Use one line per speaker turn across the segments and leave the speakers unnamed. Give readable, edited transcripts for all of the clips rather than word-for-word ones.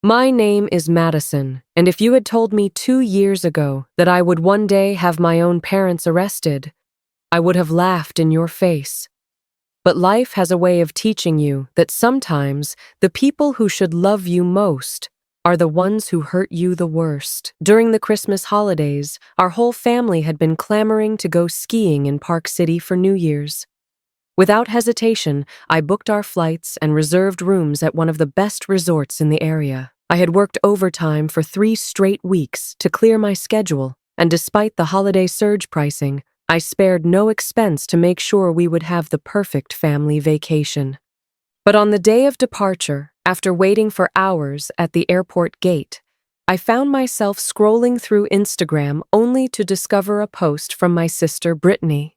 My name is Madison, and if you had told me 2 years ago that I would one day have my own parents arrested, I would have laughed in your face. But life has a way of teaching you that sometimes the people who should love you most are the ones who hurt you the worst. During the Christmas holidays, our whole family had been clamoring to go skiing in Park City for New Year's. Without hesitation, I booked our flights and reserved rooms at one of the best resorts in the area. I had worked overtime for 3 straight weeks to clear my schedule, and despite the holiday surge pricing, I spared no expense to make sure we would have the perfect family vacation. But on the day of departure, after waiting for hours at the airport gate, I found myself scrolling through Instagram only to discover a post from my sister Brittany.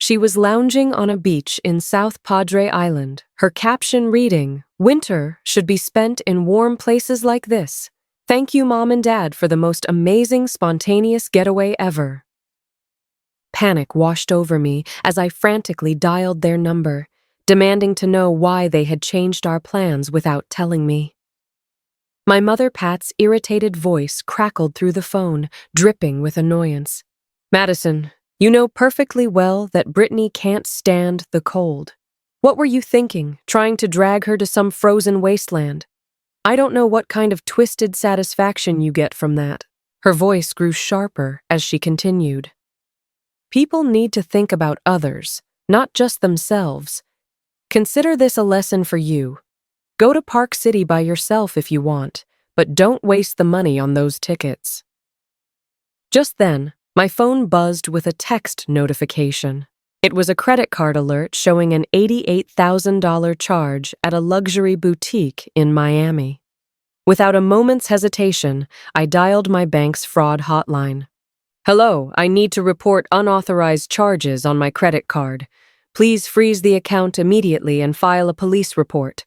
She was lounging on a beach in South Padre Island, her caption reading, "Winter should be spent in warm places like this. Thank you, Mom and Dad, for the most amazing spontaneous getaway ever." Panic washed over me as I frantically dialed their number, demanding to know why they had changed our plans without telling me. My mother Pat's irritated voice crackled through the phone, dripping with annoyance. "Madison, you know perfectly well that Brittany can't stand the cold. What were you thinking, trying to drag her to some frozen wasteland? I don't know what kind of twisted satisfaction you get from that." Her voice grew sharper as she continued. "People need to think about others, not just themselves. Consider this a lesson for you. Go to Park City by yourself if you want, but don't waste the money on those tickets." Just then, my phone buzzed with a text notification. It was a credit card alert showing an $88,000 charge at a luxury boutique in Miami. Without a moment's hesitation, I dialed my bank's fraud hotline. "Hello, I need to report unauthorized charges on my credit card. Please freeze the account immediately and file a police report.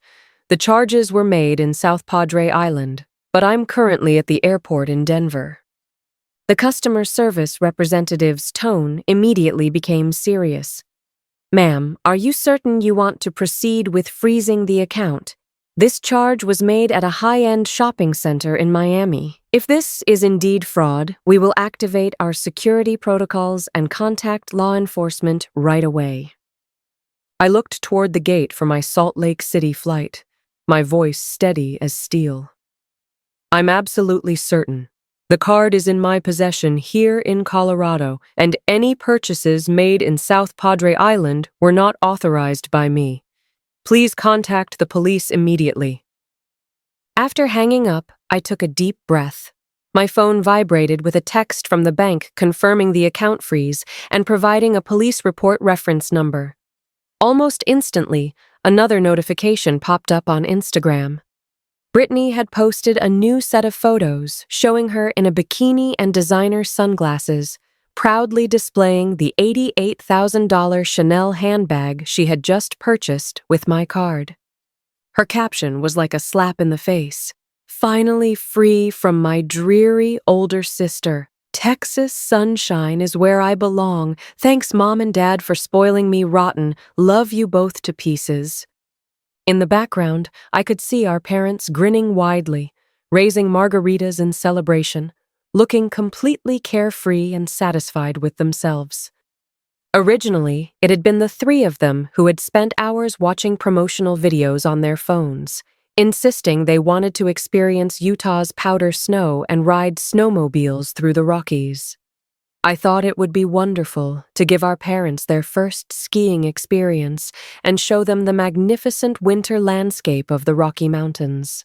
The charges were made in South Padre Island, but I'm currently at the airport in Denver." The customer service representative's tone immediately became serious. "Ma'am, are you certain you want to proceed with freezing the account? This charge was made at a high-end shopping center in Miami. If this is indeed fraud, we will activate our security protocols and contact law enforcement right away." I looked toward the gate for my Salt Lake City flight, my voice steady as steel. "I'm absolutely certain. The card is in my possession here in Colorado, and any purchases made in South Padre Island were not authorized by me. Please contact the police immediately." After hanging up, I took a deep breath. My phone vibrated with a text from the bank confirming the account freeze and providing a police report reference number. Almost instantly, another notification popped up on Instagram. Brittany had posted a new set of photos showing her in a bikini and designer sunglasses, proudly displaying the $88,000 Chanel handbag she had just purchased with my card. Her caption was like a slap in the face. "Finally free from my dreary older sister. Texas sunshine is where I belong. Thanks, Mom and Dad, for spoiling me rotten. Love you both to pieces." In the background, I could see our parents grinning widely, raising margaritas in celebration, looking completely carefree and satisfied with themselves. Originally, it had been the 3 of them who had spent hours watching promotional videos on their phones, insisting they wanted to experience Utah's powder snow and ride snowmobiles through the Rockies. I thought it would be wonderful to give our parents their first skiing experience and show them the magnificent winter landscape of the Rocky Mountains.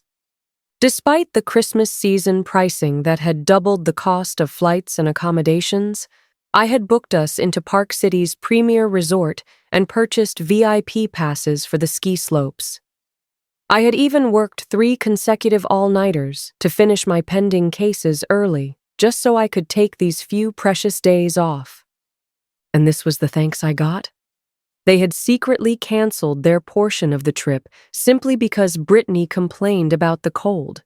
Despite the Christmas season pricing that had doubled the cost of flights and accommodations, I had booked us into Park City's premier resort and purchased VIP passes for the ski slopes. I had even worked 3 consecutive all-nighters to finish my pending cases early, just so I could take these few precious days off. And this was the thanks I got? They had secretly canceled their portion of the trip simply because Brittany complained about the cold.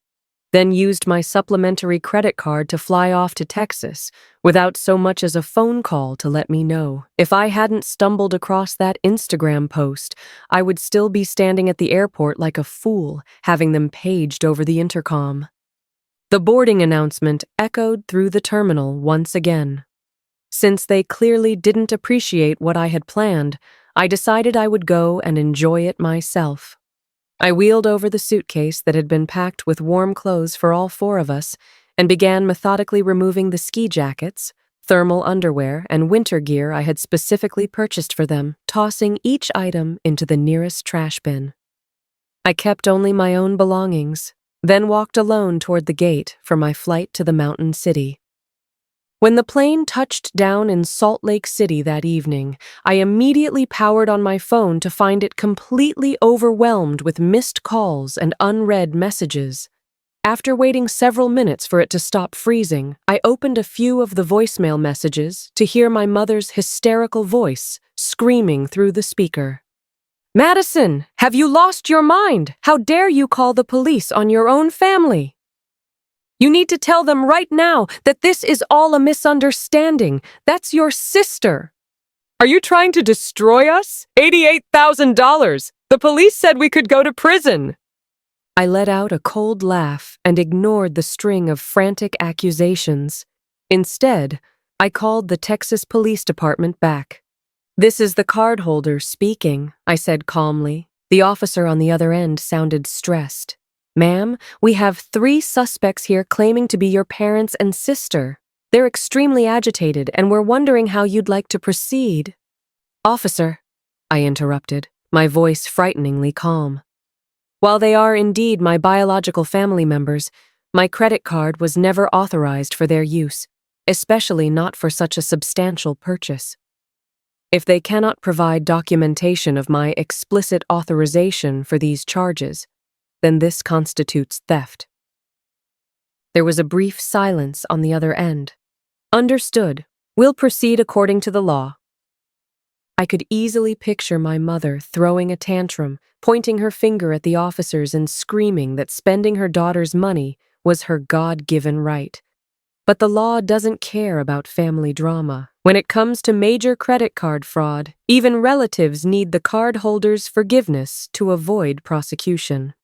then used my supplementary credit card to fly off to Texas without so much as a phone call to let me know. If I hadn't stumbled across that Instagram post, I would still be standing at the airport like a fool, having them paged over the intercom. The boarding announcement echoed through the terminal once again. Since they clearly didn't appreciate what I had planned, I decided I would go and enjoy it myself. I wheeled over the suitcase that had been packed with warm clothes for all four of us and began methodically removing the ski jackets, thermal underwear, and winter gear I had specifically purchased for them, tossing each item into the nearest trash bin. I kept only my own belongings, then walked alone toward the gate for my flight to the mountain city. When the plane touched down in Salt Lake City that evening, I immediately powered on my phone to find it completely overwhelmed with missed calls and unread messages. After waiting several minutes for it to stop freezing, I opened a few of the voicemail messages to hear my mother's hysterical voice screaming through the speaker. "Madison, have you lost your mind? How dare you call the police on your own family? You need to tell them right now that this is all a misunderstanding. That's your sister. Are you trying to destroy us? $88,000. The police said we could go to prison." I let out a cold laugh and ignored the string of frantic accusations. Instead, I called the Texas Police Department back. "This is the cardholder speaking," I said calmly. The officer on the other end sounded stressed. "Ma'am, we have 3 suspects here claiming to be your parents and sister. They're extremely agitated, and we're wondering how you'd like to proceed." "Officer," I interrupted, my voice frighteningly calm. "While they are indeed my biological family members, my credit card was never authorized for their use, especially not for such a substantial purchase. If they cannot provide documentation of my explicit authorization for these charges, then this constitutes theft." There was a brief silence on the other end. "Understood. We'll proceed according to the law." I could easily picture my mother throwing a tantrum, pointing her finger at the officers and screaming that spending her daughter's money was her God-given right. But the law doesn't care about family drama. When it comes to major credit card fraud, even relatives need the cardholder's forgiveness to avoid prosecution.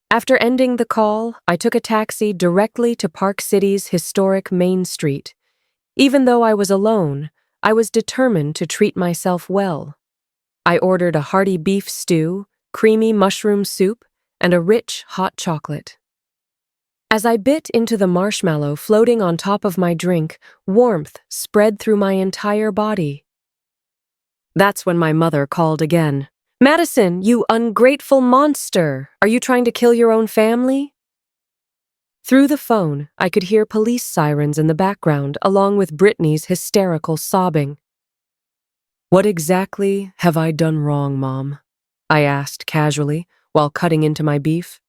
After ending the call, I took a taxi directly to Park City's historic Main Street. Even though I was alone, I was determined to treat myself well. I ordered a hearty beef stew, creamy mushroom soup, and a rich hot chocolate. As I bit into the marshmallow floating on top of my drink, warmth spread through my entire body. That's when my mother called again. "Madison, you ungrateful monster! Are you trying to kill your own family?" Through the phone, I could hear police sirens in the background, along with Brittany's hysterical sobbing. "What exactly have I done wrong, Mom?" I asked casually, while cutting into my beef.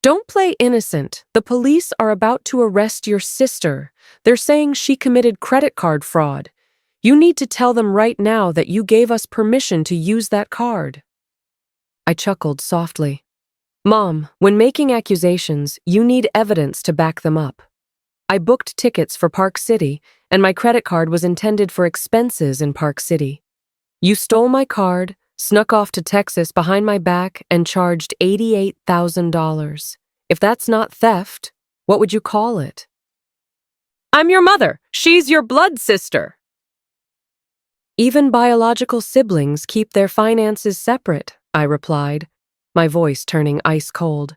"Don't play innocent. The police are about to arrest your sister. They're saying she committed credit card fraud. You need to tell them right now that you gave us permission to use that card." I chuckled softly. "Mom, when making accusations, you need evidence to back them up. I booked tickets for Park City, and my credit card was intended for expenses in Park City. You stole my card, snuck off to Texas behind my back, and charged $88,000. If that's not theft, what would you call it?" "I'm your mother. She's your blood sister." "Even biological siblings keep their finances separate," I replied, my voice turning ice cold.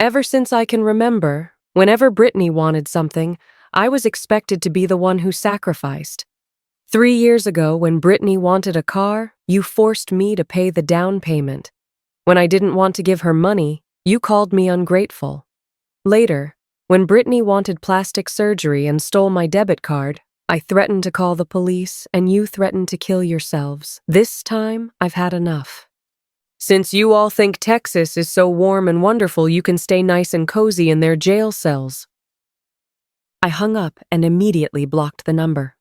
"Ever since I can remember, whenever Brittany wanted something, I was expected to be the one who sacrificed. 3 years ago, when Brittany wanted a car, you forced me to pay the down payment. When I didn't want to give her money, you called me ungrateful. Later, when Brittany wanted plastic surgery and stole my debit card, I threatened to call the police, and you threatened to kill yourselves. This time, I've had enough. Since you all think Texas is so warm and wonderful, you can stay nice and cozy in their jail cells." I hung up and immediately blocked the number.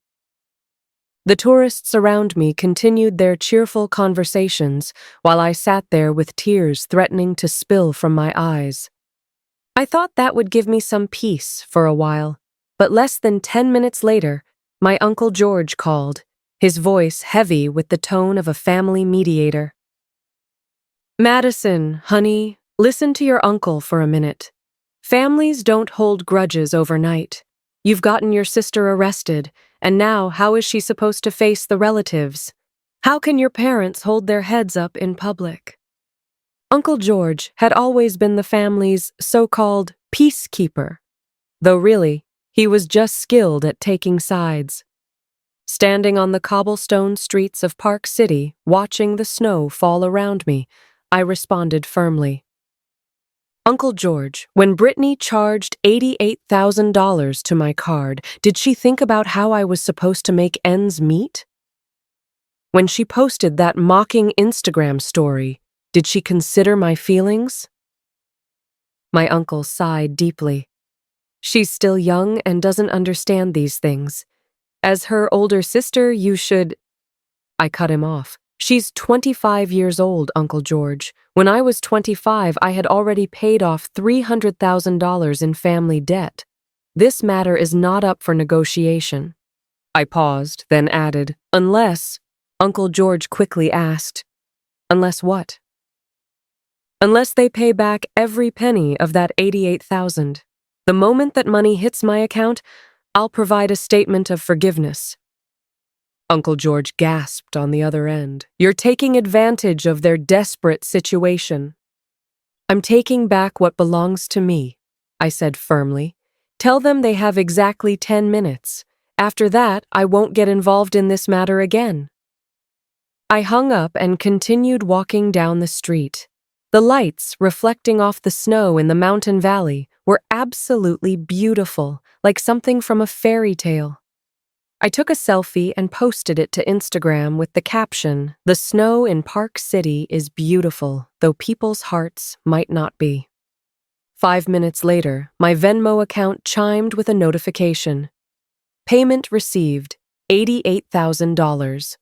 The tourists around me continued their cheerful conversations while I sat there with tears threatening to spill from my eyes. I thought that would give me some peace for a while, but less than 10 minutes later, my Uncle George called, his voice heavy with the tone of a family mediator. Madison, honey, listen to your uncle for a minute. Families don't hold grudges overnight. You've gotten your sister arrested, and now how is she supposed to face the relatives? How can your parents hold their heads up in public? Uncle George had always been the family's so-called peacekeeper, though really, he was just skilled at taking sides. Standing on the cobblestone streets of Park City, watching the snow fall around me, I responded firmly. Uncle George, when Brittany charged $88,000 to my card, did she think about how I was supposed to make ends meet? When she posted that mocking Instagram story, did she consider my feelings? My uncle sighed deeply. She's still young and doesn't understand these things. As her older sister, you should... I cut him off. She's 25 years old, Uncle George. When I was 25, I had already paid off $300,000 in family debt. This matter is not up for negotiation. I paused, then added, unless... Uncle George quickly asked, unless what? Unless they pay back every penny of that $88,000. The moment that money hits my account, I'll provide a statement of forgiveness. Uncle George gasped on the other end. You're taking advantage of their desperate situation. I'm taking back what belongs to me, I said firmly. Tell them they have exactly 10 minutes. After that, I won't get involved in this matter again. I hung up and continued walking down the street. The lights, reflecting off the snow in the mountain valley, were absolutely beautiful, like something from a fairy tale. I took a selfie and posted it to Instagram with the caption, "The snow in Park City is beautiful, though people's hearts might not be." 5 minutes later, my Venmo account chimed with a notification. Payment received, $88,000.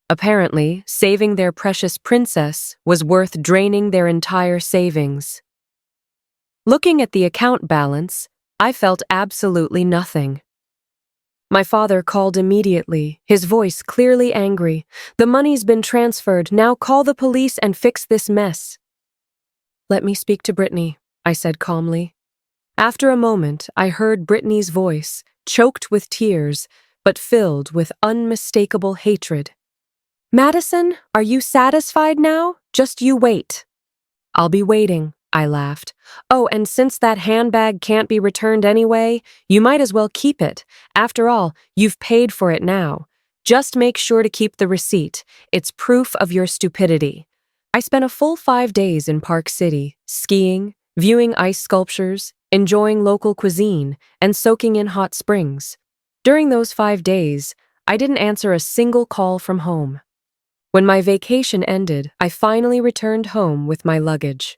Apparently, saving their precious princess was worth draining their entire savings. Looking at the account balance, I felt absolutely nothing. My father called immediately, his voice clearly angry. The money's been transferred, now call the police and fix this mess. Let me speak to Brittany, I said calmly. After a moment, I heard Brittany's voice, choked with tears, but filled with unmistakable hatred. Madison, are you satisfied now? Just you wait. I'll be waiting, I laughed. Oh, and since that handbag can't be returned anyway, you might as well keep it. After all, you've paid for it now. Just make sure to keep the receipt. It's proof of your stupidity. I spent a full 5 days in Park City, skiing, viewing ice sculptures, enjoying local cuisine, and soaking in hot springs. During those 5 days, I didn't answer a single call from home. When my vacation ended, I finally returned home with my luggage.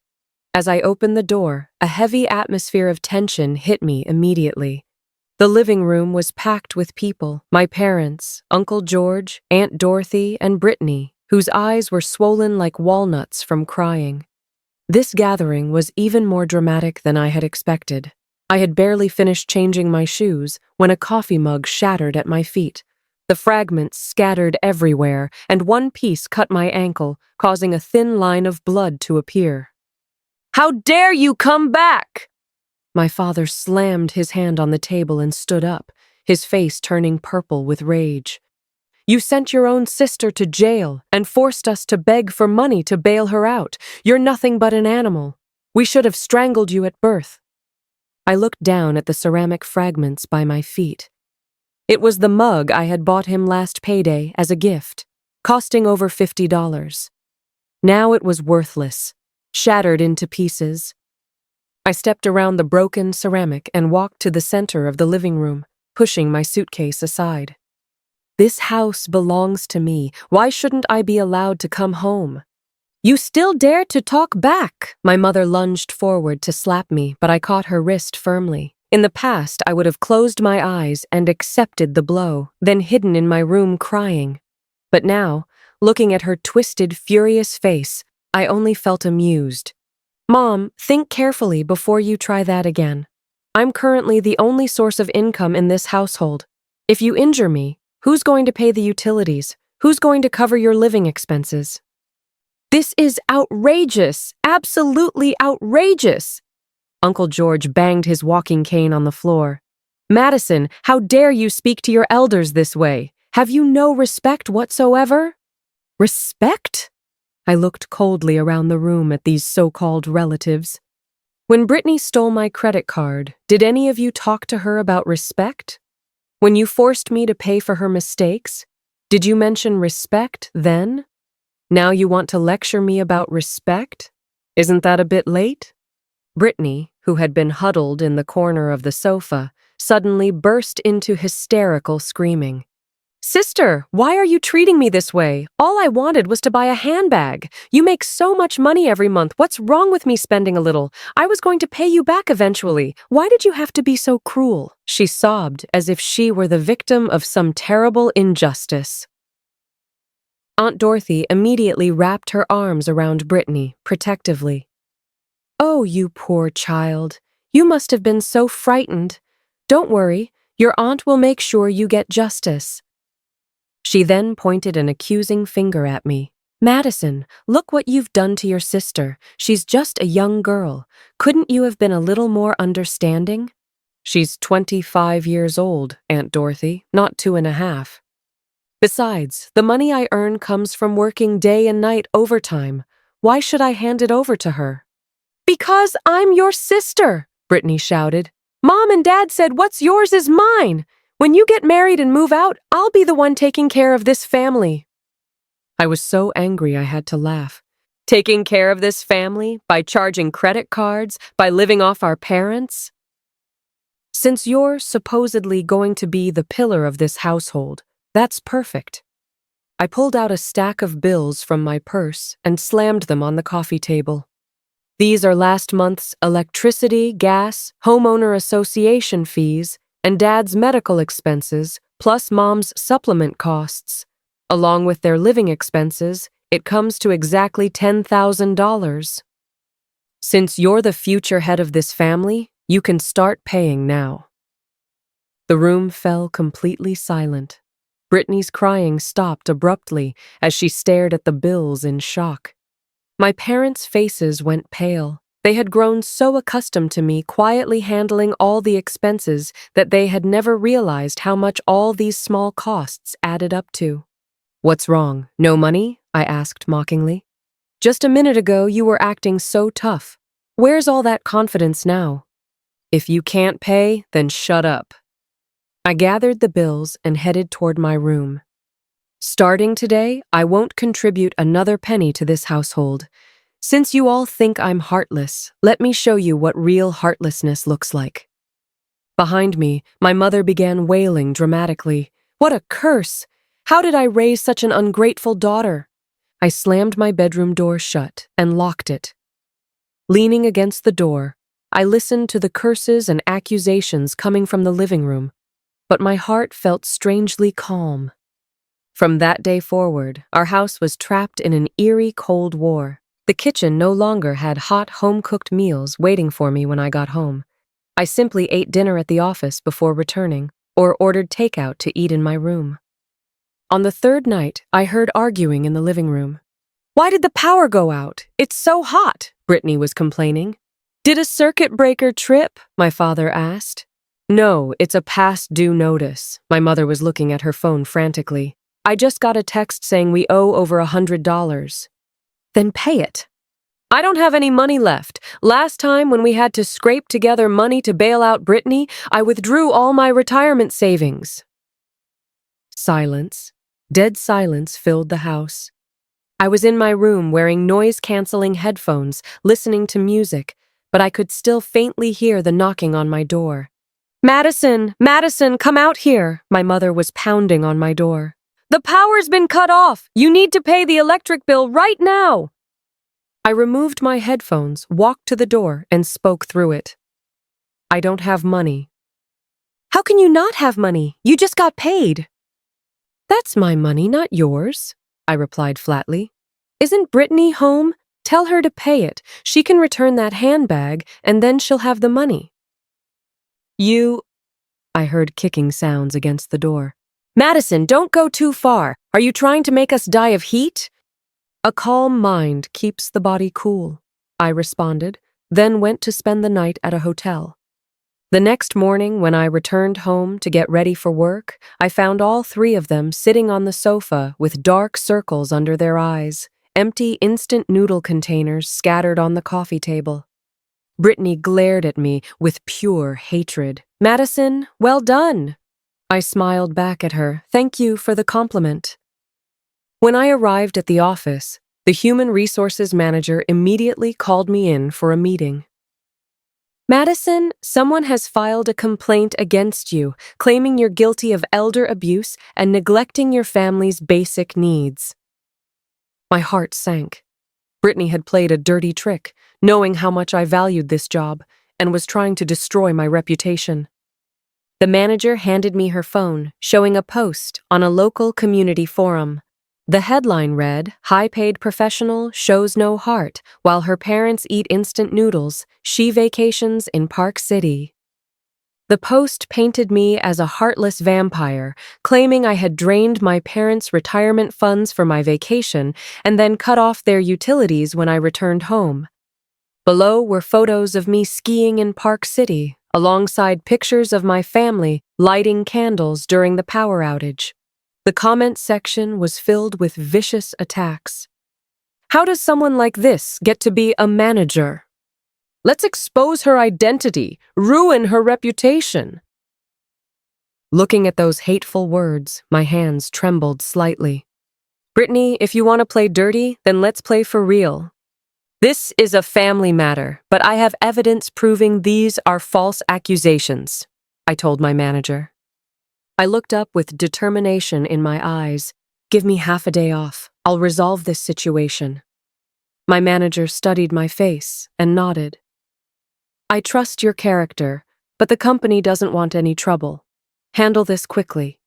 As I opened the door, a heavy atmosphere of tension hit me immediately. The living room was packed with people, my parents, Uncle George, Aunt Dorothy, and Brittany, whose eyes were swollen like walnuts from crying. This gathering was even more dramatic than I had expected. I had barely finished changing my shoes when a coffee mug shattered at my feet. The fragments scattered everywhere, and one piece cut my ankle, causing a thin line of blood to appear. How dare you come back? My father slammed his hand on the table and stood up, his face turning purple with rage. You sent your own sister to jail and forced us to beg for money to bail her out. You're nothing but an animal. We should have strangled you at birth. I looked down at the ceramic fragments by my feet. It was the mug I had bought him last payday as a gift, costing over $50. Now it was worthless, shattered into pieces. I stepped around the broken ceramic and walked to the center of the living room, pushing my suitcase aside. This house belongs to me. Why shouldn't I be allowed to come home? You still dare to talk back? My mother lunged forward to slap me, but I caught her wrist firmly. In the past, I would have closed my eyes and accepted the blow, then hidden in my room crying. But now, looking at her twisted, furious face, I only felt amused. Mom, think carefully before you try that again. I'm currently the only source of income in this household. If you injure me, who's going to pay the utilities? Who's going to cover your living expenses? This is outrageous! Absolutely outrageous! Uncle George banged his walking cane on the floor. Madison, how dare you speak to your elders this way? Have you no respect whatsoever? Respect? I looked coldly around the room at these so-called relatives. When Brittany stole my credit card, did any of you talk to her about respect? When you forced me to pay for her mistakes, did you mention respect then? Now you want to lecture me about respect? Isn't that a bit late? Brittany, who had been huddled in the corner of the sofa, suddenly burst into hysterical screaming. Sister, why are you treating me this way? All I wanted was to buy a handbag. You make so much money every month. What's wrong with me spending a little? I was going to pay you back eventually. Why did you have to be so cruel? She sobbed as if she were the victim of some terrible injustice. Aunt Dorothy immediately wrapped her arms around Brittany, protectively. Oh, you poor child. You must have been so frightened. Don't worry, your aunt will make sure you get justice. She then pointed an accusing finger at me. Madison, look what you've done to your sister. She's just a young girl. Couldn't you have been a little more understanding? She's 25 years old, Aunt Dorothy, not 2.5. Besides, the money I earn comes from working day and night overtime. Why should I hand it over to her? Because I'm your sister, Brittany shouted. Mom and Dad said what's yours is mine. When you get married and move out, I'll be the one taking care of this family. I was so angry I had to laugh. Taking care of this family? By charging credit cards? By living off our parents? Since you're supposedly going to be the pillar of this household, that's perfect. I pulled out a stack of bills from my purse and slammed them on the coffee table. These are last month's electricity, gas, homeowner association fees, and Dad's medical expenses, plus Mom's supplement costs. Along with their living expenses, it comes to exactly $10,000. Since you're the future head of this family, you can start paying now. The room fell completely silent. Brittany's crying stopped abruptly as she stared at the bills in shock. My parents' faces went pale. They had grown so accustomed to me quietly handling all the expenses that they had never realized how much all these small costs added up to. What's wrong? No money? I asked mockingly. Just a minute ago you were acting so tough. Where's all that confidence now? If you can't pay, then shut up. I gathered the bills and headed toward my room. Starting today, I won't contribute another penny to this household. Since you all think I'm heartless, let me show you what real heartlessness looks like. Behind me, my mother began wailing dramatically. What a curse! How did I raise such an ungrateful daughter? I slammed my bedroom door shut and locked it. Leaning against the door, I listened to the curses and accusations coming from the living room, but my heart felt strangely calm. From that day forward, our house was trapped in an eerie Cold War. The kitchen no longer had hot, home-cooked meals waiting for me when I got home. I simply ate dinner at the office before returning, or ordered takeout to eat in my room. On the third night, I heard arguing in the living room. Why did the power go out? It's so hot, Brittany was complaining. Did a circuit breaker trip? My father asked. No, it's a past due notice. My mother was looking at her phone frantically. I just got a text saying we owe over $100. Then pay it. I don't have any money left. Last time when we had to scrape together money to bail out Brittany, I withdrew all my retirement savings. Silence. Dead silence filled the house. I was in my room wearing noise-canceling headphones, listening to music, but I could still faintly hear the knocking on my door. Madison, Madison, come out here. My mother was pounding on my door. The power's been cut off. You need to pay the electric bill right now. I removed my headphones, walked to the door, and spoke through it. I don't have money. How can you not have money? You just got paid. That's my money, not yours, I replied flatly. Isn't Brittany home? Tell her to pay it. She can return that handbag, and then she'll have the money. I heard kicking sounds against the door. Madison, don't go too far. Are you trying to make us die of heat? A calm mind keeps the body cool, I responded, then went to spend the night at a hotel. The next morning, when I returned home to get ready for work, I found all three of them sitting on the sofa with dark circles under their eyes, empty instant noodle containers scattered on the coffee table. Brittany glared at me with pure hatred. Madison, well done. I smiled back at her. Thank you for the compliment. When I arrived at the office, the human resources manager immediately called me in for a meeting. Madison, someone has filed a complaint against you, claiming you're guilty of elder abuse and neglecting your family's basic needs. My heart sank. Brittany had played a dirty trick, knowing how much I valued this job, and was trying to destroy my reputation. The manager handed me her phone, showing a post on a local community forum. The headline read, "High-paid professional shows no heart. While her parents eat instant noodles, she vacations in Park City." The post painted me as a heartless vampire, claiming I had drained my parents' retirement funds for my vacation and then cut off their utilities when I returned home. Below were photos of me skiing in Park City, alongside pictures of my family lighting candles during the power outage. The comment section was filled with vicious attacks. How does someone like this get to be a manager? Let's expose her identity, ruin her reputation. Looking at those hateful words, my hands trembled slightly. Brittany, if you want to play dirty, then let's play for real. This is a family matter, but I have evidence proving these are false accusations, I told my manager. I looked up with determination in my eyes. Give me half a day off. I'll resolve this situation. My manager studied my face and nodded. I trust your character, but the company doesn't want any trouble. Handle this quickly.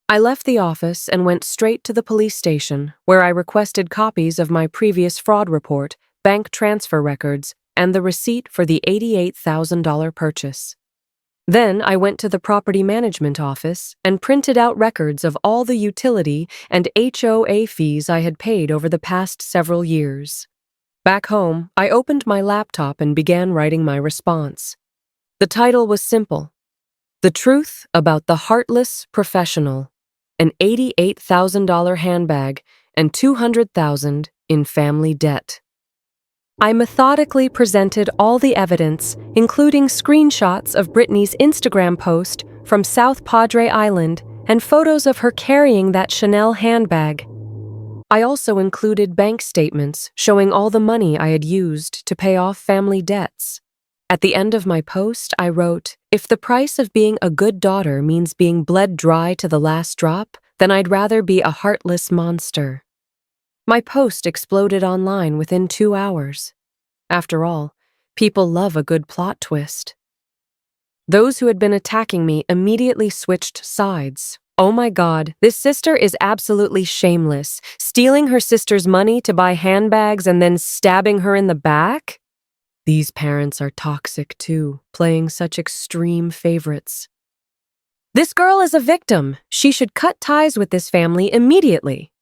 I left the office and went straight to the police station, where I requested copies of my previous fraud report, bank transfer records, and the receipt for the $88,000 purchase. Then I went to the property management office and printed out records of all the utility and HOA fees I had paid over the past several years. Back home, I opened my laptop and began writing my response. The title was simple: The Truth About the Heartless Professional, an $88,000 handbag and $200,000 in family debt. I methodically presented all the evidence, including screenshots of Brittany's Instagram post from South Padre Island and photos of her carrying that Chanel handbag. I also included bank statements showing all the money I had used to pay off family debts. At the end of my post, I wrote, "If the price of being a good daughter means being bled dry to the last drop, then I'd rather be a heartless monster." My post exploded online within 2 hours. After all, people love a good plot twist. Those who had been attacking me immediately switched sides. Oh my God, this sister is absolutely shameless, stealing her sister's money to buy handbags and then stabbing her in the back? These parents are toxic too, playing such extreme favorites. This girl is a victim. She should cut ties with this family immediately.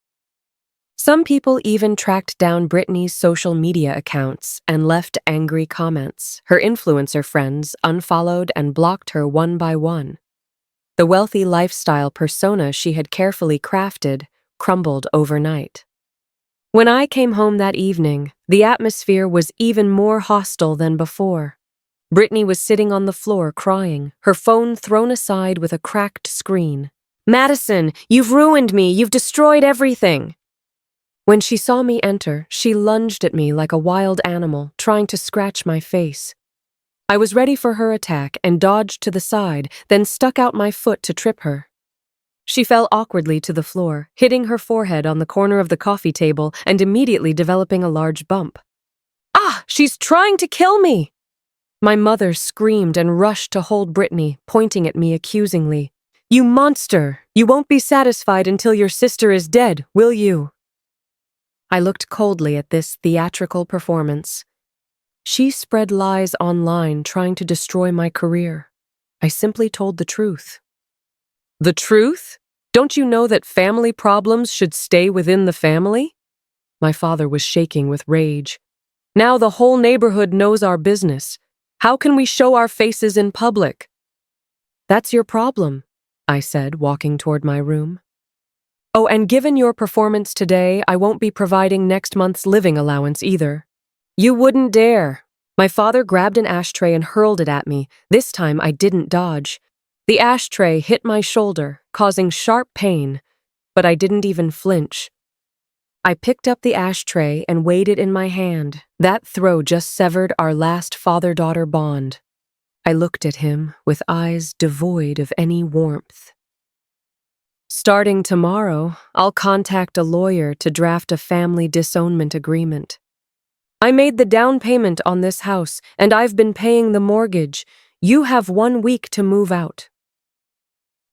Some people even tracked down Brittany's social media accounts and left angry comments. Her influencer friends unfollowed and blocked her one by one. The wealthy lifestyle persona she had carefully crafted crumbled overnight. When I came home that evening, the atmosphere was even more hostile than before. Brittany was sitting on the floor crying, her phone thrown aside with a cracked screen. "Madison, you've ruined me. You've destroyed everything." When she saw me enter, she lunged at me like a wild animal, trying to scratch my face. I was ready for her attack and dodged to the side, then stuck out my foot to trip her. She fell awkwardly to the floor, hitting her forehead on the corner of the coffee table and immediately developing a large bump. "Ah, she's trying to kill me!" My mother screamed and rushed to hold Brittany, pointing at me accusingly. "You monster! You won't be satisfied until your sister is dead, will you?" I looked coldly at this theatrical performance. She spread lies online trying to destroy my career. I simply told the truth. The truth? Don't you know that family problems should stay within the family? My father was shaking with rage. Now the whole neighborhood knows our business. How can we show our faces in public? That's your problem, I said, walking toward my room. Oh, and given your performance today, I won't be providing next month's living allowance either. You wouldn't dare. My father grabbed an ashtray and hurled it at me. This time I didn't dodge. The ashtray hit my shoulder, causing sharp pain, but I didn't even flinch. I picked up the ashtray and weighed it in my hand. That throw just severed our last father-daughter bond. I looked at him with eyes devoid of any warmth. Starting tomorrow, I'll contact a lawyer to draft a family disownment agreement. I made the down payment on this house, and I've been paying the mortgage. You have 1 week to move out.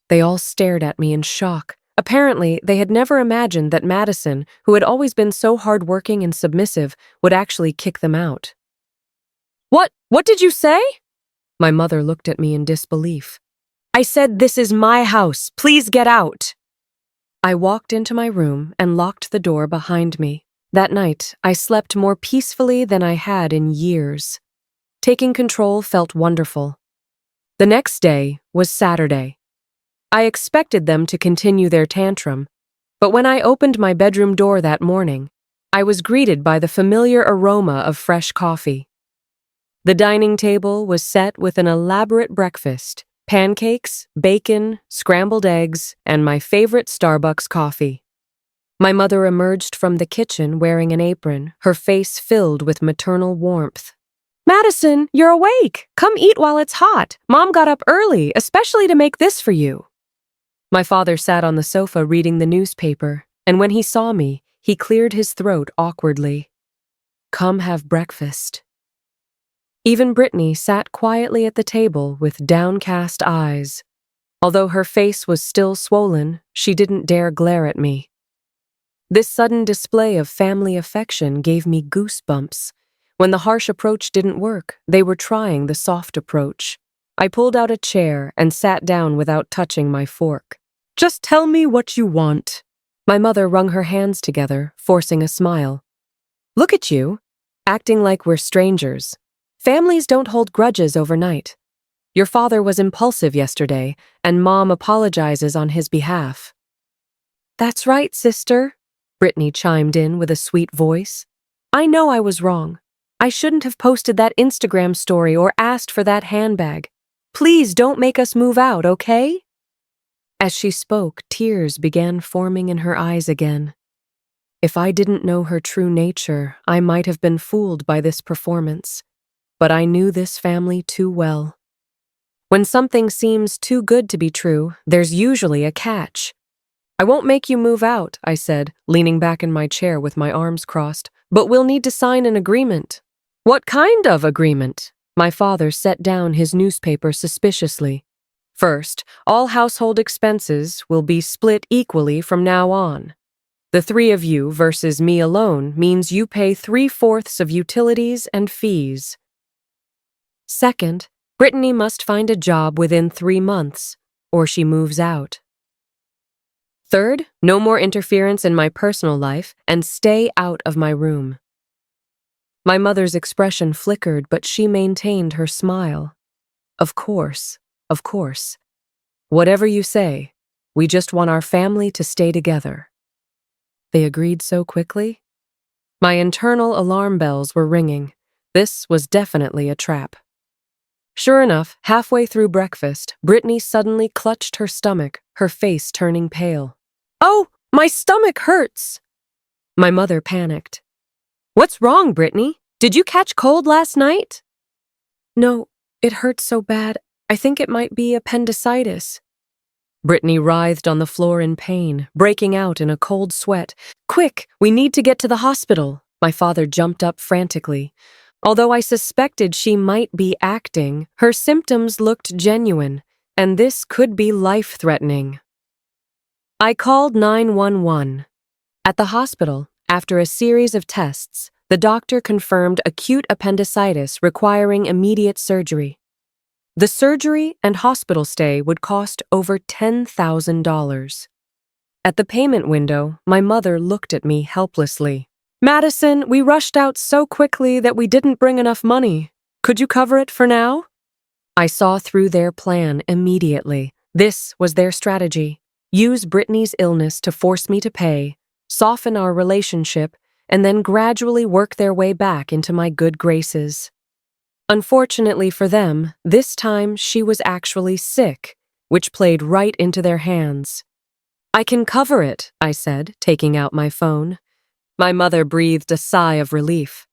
They all stared at me in shock. Apparently, they had never imagined that Madison, who had always been so hardworking and submissive, would actually kick them out. What did you say? My mother looked at me in disbelief. I said, this is my house. Please get out. I walked into my room and locked the door behind me. That night, I slept more peacefully than I had in years. Taking control felt wonderful. The next day was Saturday. I expected them to continue their tantrum, but when I opened my bedroom door that morning, I was greeted by the familiar aroma of fresh coffee. The dining table was set with an elaborate breakfast: pancakes, bacon, scrambled eggs, and my favorite Starbucks coffee. My mother emerged from the kitchen wearing an apron, her face filled with maternal warmth. Madison, you're awake. Come eat while it's hot. Mom got up early, especially to make this for you. My father sat on the sofa reading the newspaper, and when he saw me, he cleared his throat awkwardly. Come have breakfast. Even Brittany sat quietly at the table with downcast eyes. Although her face was still swollen, she didn't dare glare at me. This sudden display of family affection gave me goosebumps. When the harsh approach didn't work, they were trying the soft approach. I pulled out a chair and sat down without touching my fork. Just tell me what you want. My mother wrung her hands together, forcing a smile. Look at you, acting like we're strangers. Families don't hold grudges overnight. Your father was impulsive yesterday, and Mom apologizes on his behalf. That's right, sister, Brittany chimed in with a sweet voice. I know I was wrong. I shouldn't have posted that Instagram story or asked for that handbag. Please don't make us move out, okay? As she spoke, tears began forming in her eyes again. If I didn't know her true nature, I might have been fooled by this performance. But I knew this family too well. When something seems too good to be true, there's usually a catch. I won't make you move out, I said, leaning back in my chair with my arms crossed, but we'll need to sign an agreement. What kind of agreement? My father set down his newspaper suspiciously. First, all household expenses will be split equally from now on. The 3 of you versus me alone means you pay 3/4 of utilities and fees. Second, Brittany must find a job within 3 months, or she moves out. Third, no more interference in my personal life, and stay out of my room. My mother's expression flickered, but she maintained her smile. Of course. Whatever you say, we just want our family to stay together. They agreed so quickly. My internal alarm bells were ringing. This was definitely a trap. Sure enough, halfway through breakfast, Brittany suddenly clutched her stomach, her face turning pale. Oh, my stomach hurts! My mother panicked. What's wrong, Brittany? Did you catch cold last night? No, it hurts so bad. I think it might be appendicitis. Brittany writhed on the floor in pain, breaking out in a cold sweat. Quick, we need to get to the hospital. My father jumped up frantically. Although I suspected she might be acting, her symptoms looked genuine, and this could be life-threatening. I called 911. At the hospital, After a series of tests, the doctor confirmed acute appendicitis requiring immediate surgery. The surgery and hospital stay would cost over $10,000. At the payment window, my mother looked at me helplessly. "Madison, we rushed out so quickly that we didn't bring enough money. Could you cover it for now?" I saw through their plan immediately. This was their strategy. Use Brittany's illness to force me to pay, soften our relationship, and then gradually work their way back into my good graces. Unfortunately for them, this time she was actually sick, which played right into their hands. "I can cover it," I said, taking out my phone. My mother breathed a sigh of relief.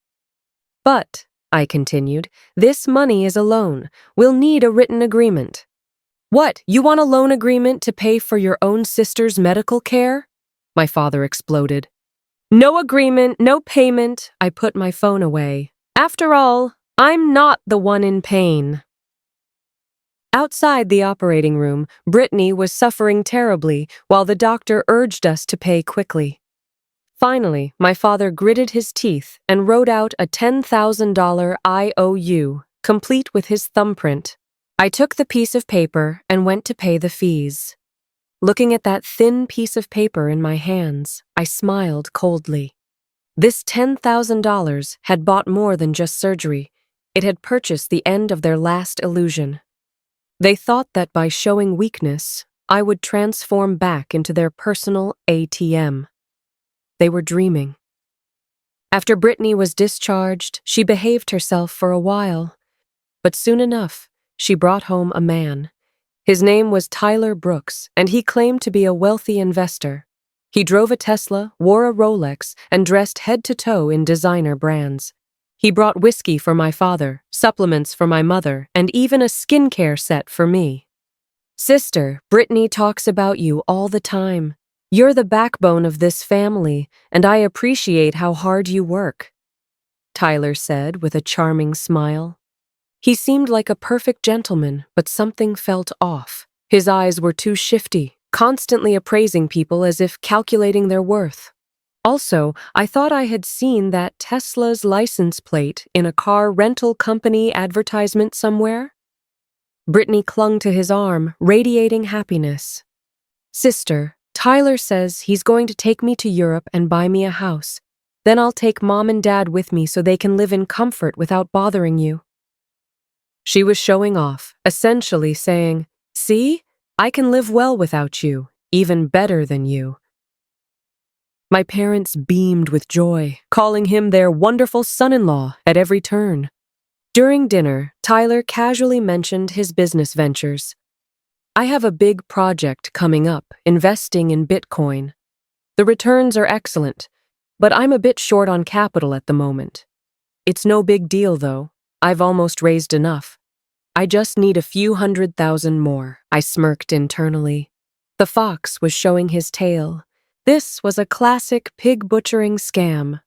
"But," I continued, "this money is a loan. We'll need a written agreement." "What, you want a loan agreement to pay for your own sister's medical care?" My father exploded. "No agreement, no payment." I put my phone away. "After all, I'm not the one in pain." Outside the operating room, Brittany was suffering terribly while the doctor urged us to pay quickly. Finally, my father gritted his teeth and wrote out a $10,000 IOU, complete with his thumbprint. I took the piece of paper and went to pay the fees. Looking at that thin piece of paper in my hands, I smiled coldly. This $10,000 had bought more than just surgery. It had purchased the end of their last illusion. They thought that by showing weakness, I would transform back into their personal ATM. They were dreaming. After Brittany was discharged, she behaved herself for a while. But soon enough, she brought home a man. His name was Tyler Brooks, and he claimed to be a wealthy investor. He drove a Tesla, wore a Rolex, and dressed head to toe in designer brands. He brought whiskey for my father, supplements for my mother, and even a skincare set for me. "Sister, Brittany talks about you all the time. You're the backbone of this family, and I appreciate how hard you work," Tyler said with a charming smile. He seemed like a perfect gentleman, but something felt off. His eyes were too shifty, constantly appraising people as if calculating their worth. Also, I thought I had seen that Tesla's license plate in a car rental company advertisement somewhere. Brittany clung to his arm, radiating happiness. "Sister, Tyler says he's going to take me to Europe and buy me a house. Then I'll take Mom and Dad with me so they can live in comfort without bothering you." She was showing off, essentially saying, "See, I can live well without you, even better than you." My parents beamed with joy, calling him their wonderful son-in-law at every turn. During dinner, Tyler casually mentioned his business ventures. "I have a big project coming up, investing in Bitcoin. The returns are excellent, but I'm a bit short on capital at the moment. It's no big deal, though. I've almost raised enough. I just need a few $100,000 more," I smirked internally. The fox was showing his tail. This was a classic pig-butchering scam.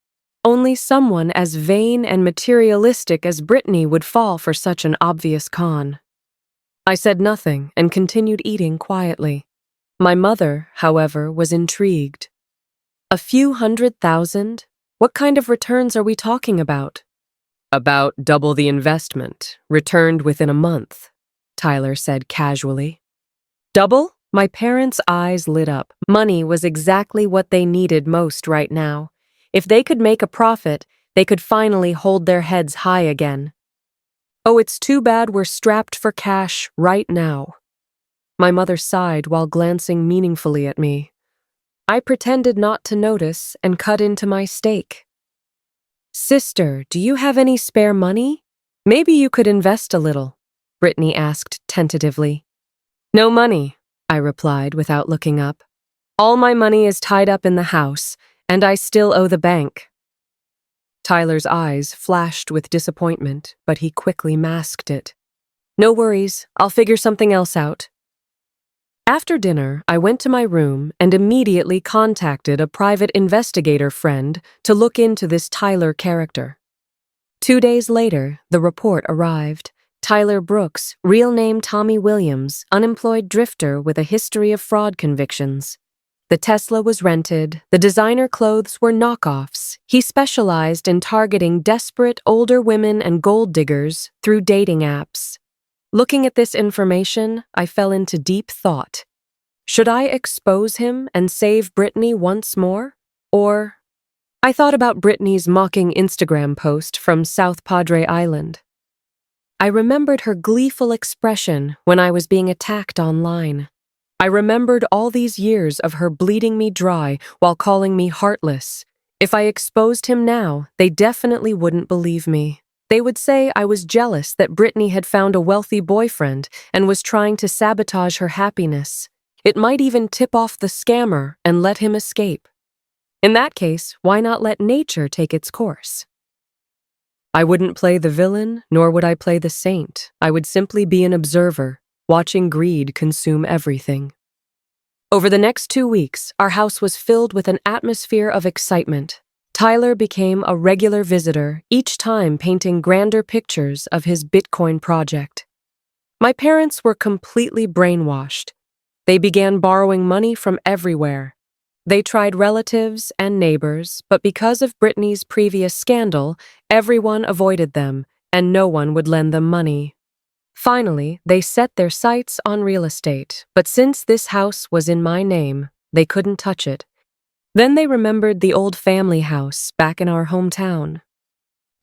Only someone as vain and materialistic as Brittany would fall for such an obvious con. I said nothing and continued eating quietly. My mother, however, was intrigued. "A few $100,000? What kind of returns are we talking about?" "About double the investment, returned within a month," Tyler said casually. "Double?" My parents' eyes lit up. Money was exactly what they needed most right now. If they could make a profit, they could finally hold their heads high again. "Oh, it's too bad we're strapped for cash right now." My mother sighed while glancing meaningfully at me. I pretended not to notice and cut into my steak. "Sister, do you have any spare money? Maybe you could invest a little," Brittany asked tentatively. "No money," I replied without looking up. "All my money is tied up in the house, and I still owe the bank." Tyler's eyes flashed with disappointment, but he quickly masked it. "No worries, I'll figure something else out." After dinner, I went to my room and immediately contacted a private investigator friend to look into this Tyler character. 2 days later, the report arrived. Tyler Brooks, real name Tommy Williams, unemployed drifter with a history of fraud convictions. The Tesla was rented, the designer clothes were knockoffs. He specialized in targeting desperate older women and gold diggers through dating apps. Looking at this information, I fell into deep thought. Should I expose him and save Brittany once more? Or I thought about Brittany's mocking Instagram post from South Padre Island. I remembered her gleeful expression when I was being attacked online. I remembered all these years of her bleeding me dry while calling me heartless. If I exposed him now, they definitely wouldn't believe me. They would say I was jealous that Brittany had found a wealthy boyfriend and was trying to sabotage her happiness. It might even tip off the scammer and let him escape. In that case, why not let nature take its course? I wouldn't play the villain, nor would I play the saint. I would simply be an observer, watching greed consume everything. Over the next 2 weeks, our house was filled with an atmosphere of excitement. Tyler became a regular visitor, each time painting grander pictures of his Bitcoin project. My parents were completely brainwashed. They began borrowing money from everywhere. They tried relatives and neighbors, but because of Brittany's previous scandal, everyone avoided them, and no one would lend them money. Finally, they set their sights on real estate, but since this house was in my name, they couldn't touch it. Then they remembered the old family house back in our hometown.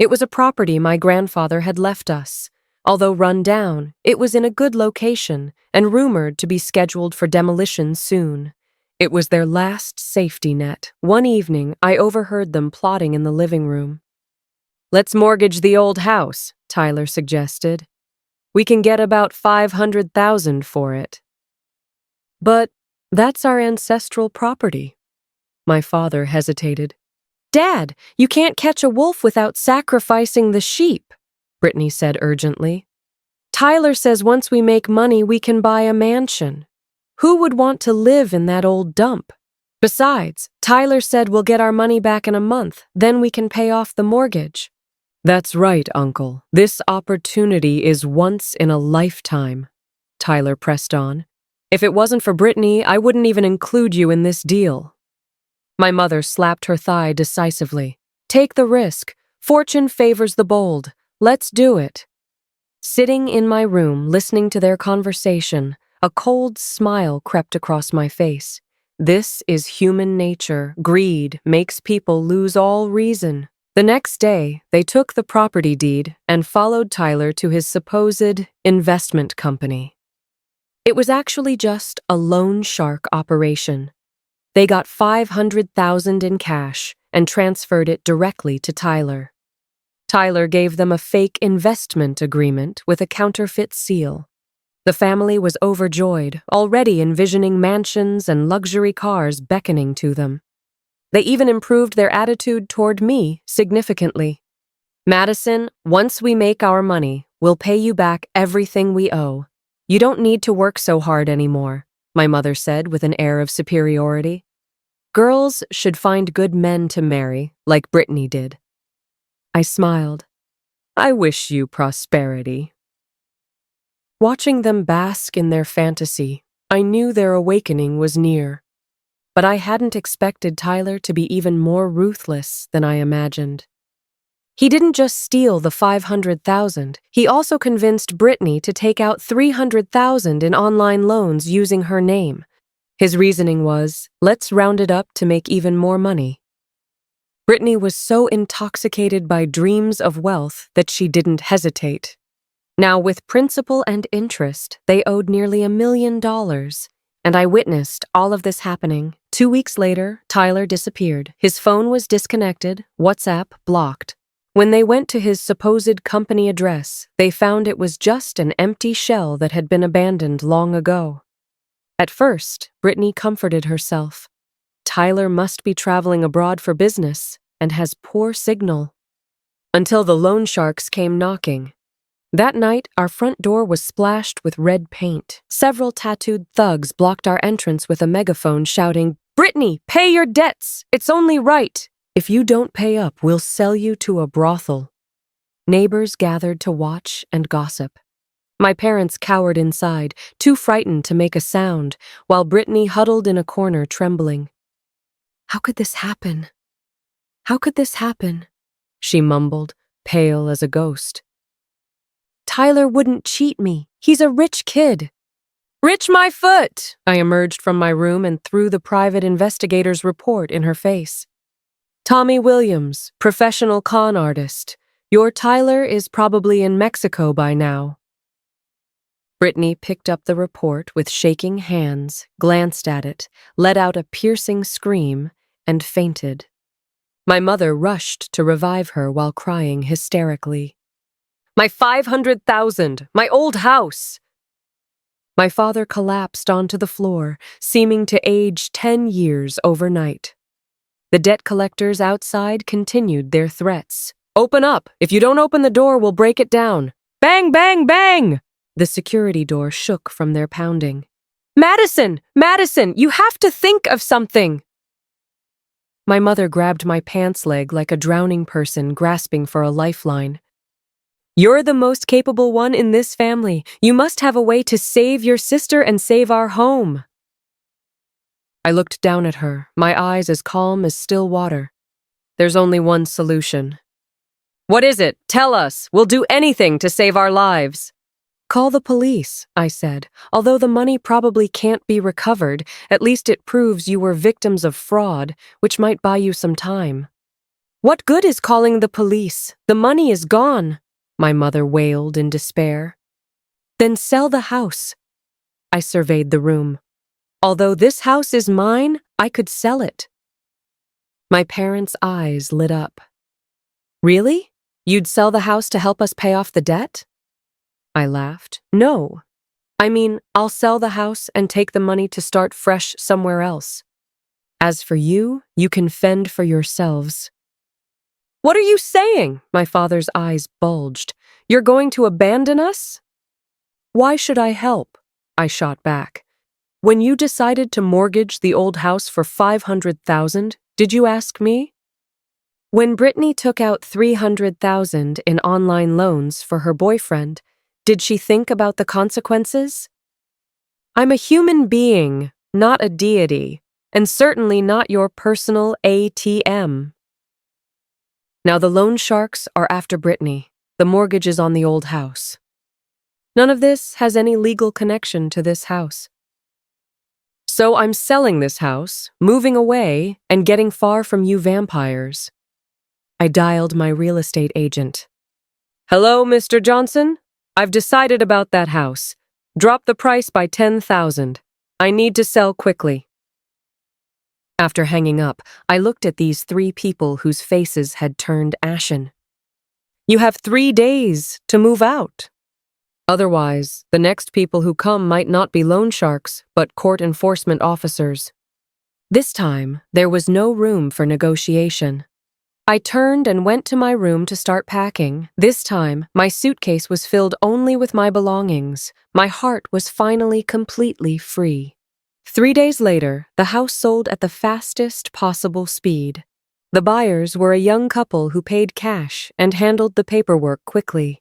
It was a property my grandfather had left us. Although run down, it was in a good location and rumored to be scheduled for demolition soon. It was their last safety net. One evening, I overheard them plotting in the living room. "Let's mortgage the old house," Tyler suggested. "We can get about $500,000 for it." "But that's our ancestral property." My father hesitated. "Dad, you can't catch a wolf without sacrificing the sheep," Brittany said urgently. "Tyler says once we make money, we can buy a mansion. Who would want to live in that old dump? Besides, Tyler said we'll get our money back in a month, then we can pay off the mortgage." "That's right, Uncle. This opportunity is once in a lifetime," Tyler pressed on. "If it wasn't for Brittany, I wouldn't even include you in this deal." My mother slapped her thigh decisively. "Take the risk. Fortune favors the bold. Let's do it." Sitting in my room, listening to their conversation, a cold smile crept across my face. This is human nature. Greed makes people lose all reason. The next day, they took the property deed and followed Tyler to his supposed investment company. It was actually just a loan shark operation. They got $500,000 in cash and transferred it directly to Tyler. Tyler gave them a fake investment agreement with a counterfeit seal. The family was overjoyed, already envisioning mansions and luxury cars beckoning to them. They even improved their attitude toward me significantly. "Madison, once we make our money, we'll pay you back everything we owe. You don't need to work so hard anymore," my mother said with an air of superiority. "Girls should find good men to marry, like Brittany did." I smiled. "I wish you prosperity." Watching them bask in their fantasy, I knew their awakening was near. But I hadn't expected Tyler to be even more ruthless than I imagined. He didn't just steal the $500,000, he also convinced Brittany to take out $300,000 in online loans using her name. His reasoning was, let's round it up to make even more money. Brittany was so intoxicated by dreams of wealth that she didn't hesitate. Now, with principal and interest, they owed nearly $1 million, and I witnessed all of this happening. 2 weeks later, Tyler disappeared. His phone was disconnected, WhatsApp blocked. When they went to his supposed company address, they found it was just an empty shell that had been abandoned long ago. At first, Brittany comforted herself. Tyler must be traveling abroad for business and has poor signal. Until the loan sharks came knocking. That night, our front door was splashed with red paint. Several tattooed thugs blocked our entrance with a megaphone shouting, "Brittany, pay your debts! It's only right! If you don't pay up, we'll sell you to a brothel." Neighbors gathered to watch and gossip. My parents cowered inside, too frightened to make a sound, while Brittany huddled in a corner trembling. "How could this happen? How could this happen?" she mumbled, pale as a ghost. "Tyler wouldn't cheat me. He's a rich kid." "Rich my foot!" I emerged from my room and threw the private investigator's report in her face. "Tommy Williams, professional con artist. Your Tyler is probably in Mexico by now." Brittany picked up the report with shaking hands, glanced at it, let out a piercing scream, and fainted. My mother rushed to revive her while crying hysterically. "My 500,000! My old house!" My father collapsed onto the floor, seeming to age 10 years overnight. The debt collectors outside continued their threats. "Open up! If you don't open the door, we'll break it down!" Bang, bang, bang! The security door shook from their pounding. "Madison! Madison! You have to think of something!" My mother grabbed my pants leg like a drowning person grasping for a lifeline. "You're the most capable one in this family. You must have a way to save your sister and save our home." I looked down at her, my eyes as calm as still water. "There's only one solution." "What is it? Tell us. We'll do anything to save our lives." "Call the police," I said. "Although the money probably can't be recovered, at least it proves you were victims of fraud, which might buy you some time." "What good is calling the police? The money is gone," my mother wailed in despair. "Then sell the house." I surveyed the room. "Although this house is mine, I could sell it." My parents' eyes lit up. "Really? You'd sell the house to help us pay off the debt?" I laughed. "No. I mean, I'll sell the house and take the money to start fresh somewhere else. As for you, you can fend for yourselves." "What are you saying?" My father's eyes bulged. "You're going to abandon us?" "Why should I help?" I shot back. "When you decided to mortgage the old house for $500,000, did you ask me?" When Brittany took out $300,000 in online loans for her boyfriend, did she think about the consequences? "I'm a human being, not a deity, and certainly not your personal ATM." Now the loan sharks are after Brittany. The mortgage is on the old house. None of this has any legal connection to this house. So I'm selling this house, moving away, and getting far from you vampires. I dialed my real estate agent. "Hello, Mr. Johnson? I've decided about that house. Drop the price by 10,000. I need to sell quickly." After hanging up, I looked at these three people whose faces had turned ashen. "You have 3 days to move out. Otherwise, the next people who come might not be loan sharks, but court enforcement officers." This time, there was no room for negotiation. I turned and went to my room to start packing. This time, my suitcase was filled only with my belongings. My heart was finally completely free. 3 days later, the house sold at the fastest possible speed. The buyers were a young couple who paid cash and handled the paperwork quickly.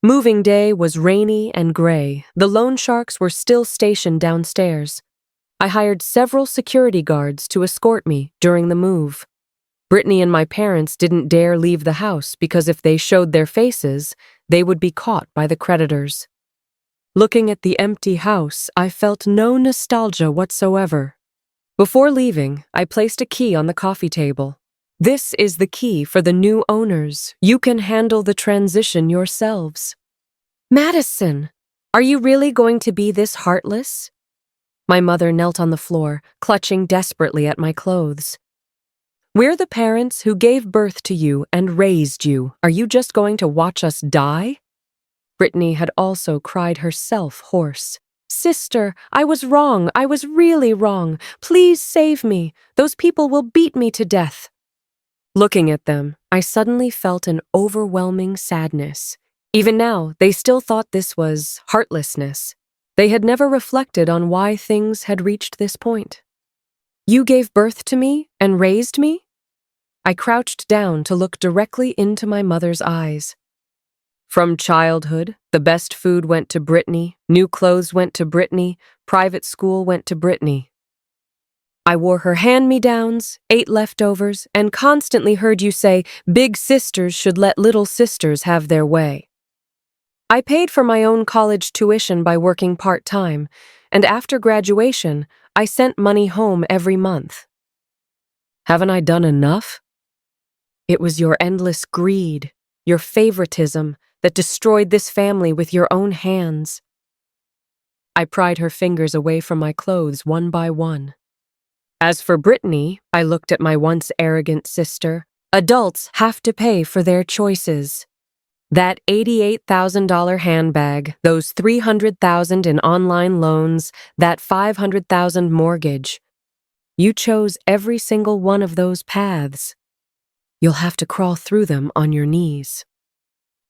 Moving day was rainy and gray. The loan sharks were still stationed downstairs. I hired several security guards to escort me during the move. Brittany and my parents didn't dare leave the house because if they showed their faces, they would be caught by the creditors. Looking at the empty house, I felt no nostalgia whatsoever. Before leaving, I placed a key on the coffee table. "This is the key for the new owners. You can handle the transition yourselves." "Madison, are you really going to be this heartless?" My mother knelt on the floor, clutching desperately at my clothes. "We're the parents who gave birth to you and raised you. Are you just going to watch us die?" Brittany had also cried herself hoarse. "Sister, I was wrong. I was really wrong. Please save me. Those people will beat me to death." Looking at them, I suddenly felt an overwhelming sadness. Even now, they still thought this was heartlessness. They had never reflected on why things had reached this point. "You gave birth to me and raised me?" I crouched down to look directly into my mother's eyes. From childhood, the best food went to Brittany, new clothes went to Brittany, private school went to Brittany. I wore her hand-me-downs, ate leftovers, and constantly heard you say, big sisters should let little sisters have their way. I paid for my own college tuition by working part-time, and after graduation, I sent money home every month. Haven't I done enough? It was your endless greed, your favoritism, that destroyed this family with your own hands. I pried her fingers away from my clothes one by one. As for Brittany, I looked at my once arrogant sister. Adults have to pay for their choices. That $88,000 handbag, those $300,000 in online loans, that $500,000 mortgage. You chose every single one of those paths. You'll have to crawl through them on your knees.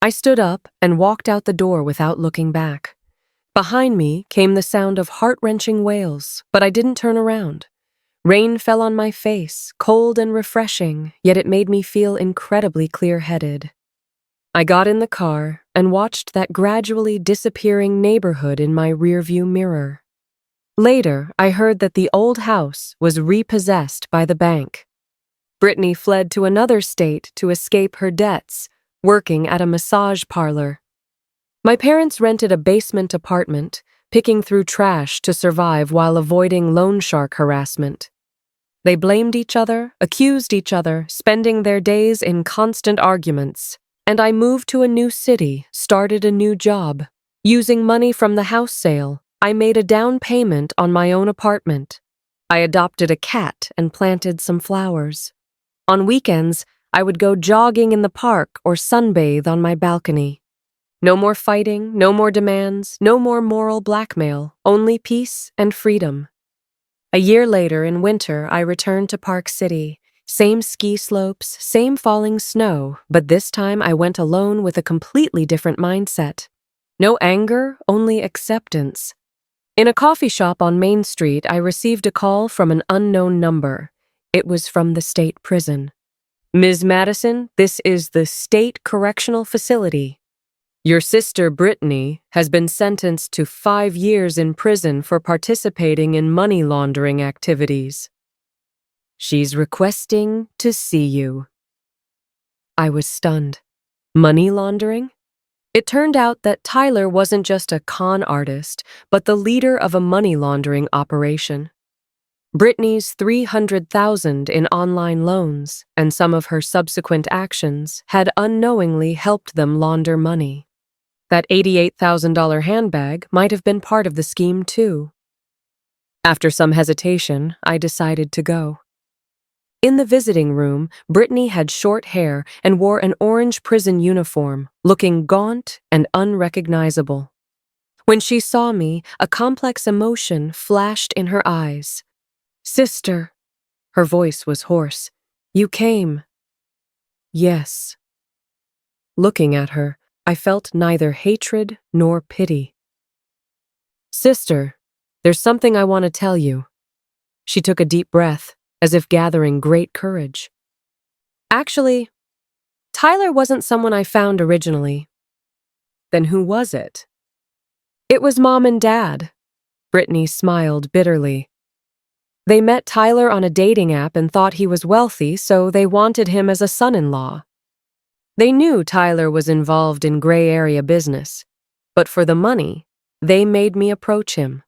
I stood up and walked out the door without looking back. Behind me came the sound of heart-wrenching wails, but I didn't turn around. Rain fell on my face, cold and refreshing, yet it made me feel incredibly clear-headed. I got in the car and watched that gradually disappearing neighborhood in my rearview mirror. Later, I heard that the old house was repossessed by the bank. Brittany fled to another state to escape her debts, working at a massage parlor. My parents rented a basement apartment, picking through trash to survive while avoiding loan shark harassment. They blamed each other, accused each other, spending their days in constant arguments. And I moved to a new city, started a new job. Using money from the house sale, I made a down payment on my own apartment. I adopted a cat and planted some flowers. On weekends, I would go jogging in the park or sunbathe on my balcony. No more fighting, no more demands, no more moral blackmail, only peace and freedom. A year later, in winter, I returned to Park City. Same ski slopes, same falling snow, but this time I went alone with a completely different mindset. No anger, only acceptance. In a coffee shop on Main Street, I received a call from an unknown number. It was from the state prison. Ms. Madison, this is the State Correctional Facility. Your sister Brittany has been sentenced to 5 years in prison for participating in money laundering activities. She's requesting to see you. I was stunned. Money laundering? It turned out that Tyler wasn't just a con artist, but the leader of a money laundering operation. Brittany's $300,000 in online loans and some of her subsequent actions had unknowingly helped them launder money. That $88,000 handbag might have been part of the scheme too. After some hesitation, I decided to go. In the visiting room, Brittany had short hair and wore an orange prison uniform, looking gaunt and unrecognizable. When she saw me, a complex emotion flashed in her eyes. "Sister," her voice was hoarse, "you came." "Yes." Looking at her, I felt neither hatred nor pity. "Sister, there's something I want to tell you." She took a deep breath, as if gathering great courage. "Actually, Tyler wasn't someone I found originally." "Then who was it?" "It was Mom and Dad." Brittany smiled bitterly. "They met Tyler on a dating app and thought he was wealthy, so they wanted him as a son-in-law. They knew Tyler was involved in gray area business, but for the money, they made me approach him.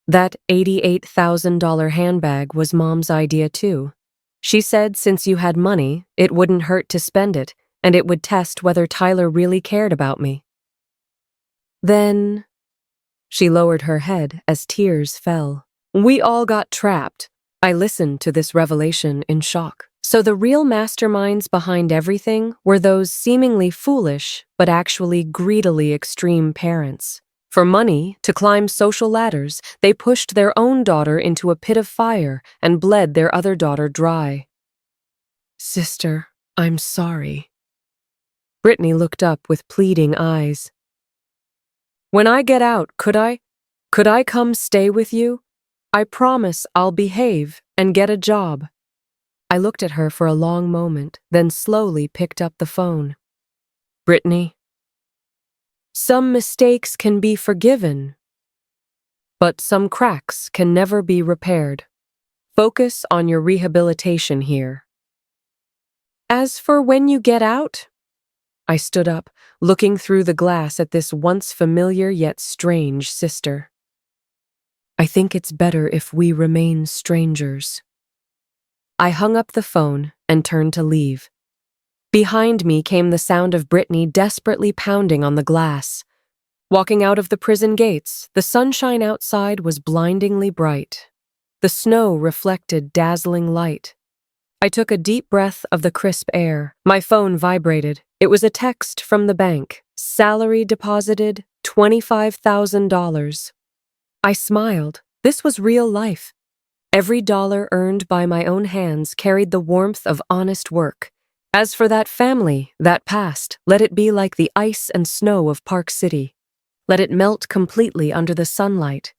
That $88,000 handbag was Mom's idea too. She said since you had money, it wouldn't hurt to spend it, and it would test whether Tyler really cared about me." "Then..." She lowered her head as tears fell. "We all got trapped." I listened to this revelation in shock. So the real masterminds behind everything were those seemingly foolish, but actually greedily extreme parents. For money, to climb social ladders, they pushed their own daughter into a pit of fire and bled their other daughter dry. "Sister, I'm sorry." Brittany looked up with pleading eyes. "When I get out, could I come stay with you? I promise I'll behave and get a job." I looked at her for a long moment, then slowly picked up the phone. "Brittany, Some mistakes can be forgiven, but some cracks can never be repaired. Focus on your rehabilitation here. As for when you get out, I stood up, looking through the glass at this once familiar yet strange sister. I think it's better if we remain strangers. I hung up the phone and turned to leave. Behind me came the sound of Brittany desperately pounding on the glass. Walking out of the prison gates, the sunshine outside was blindingly bright. The snow reflected dazzling light. I took a deep breath of the crisp air. My phone vibrated. It was a text from the bank. Salary deposited, $25,000. I smiled. This was real life. Every dollar earned by my own hands carried the warmth of honest work. As for that family, that past, let it be like the ice and snow of Park City. Let it melt completely under the sunlight,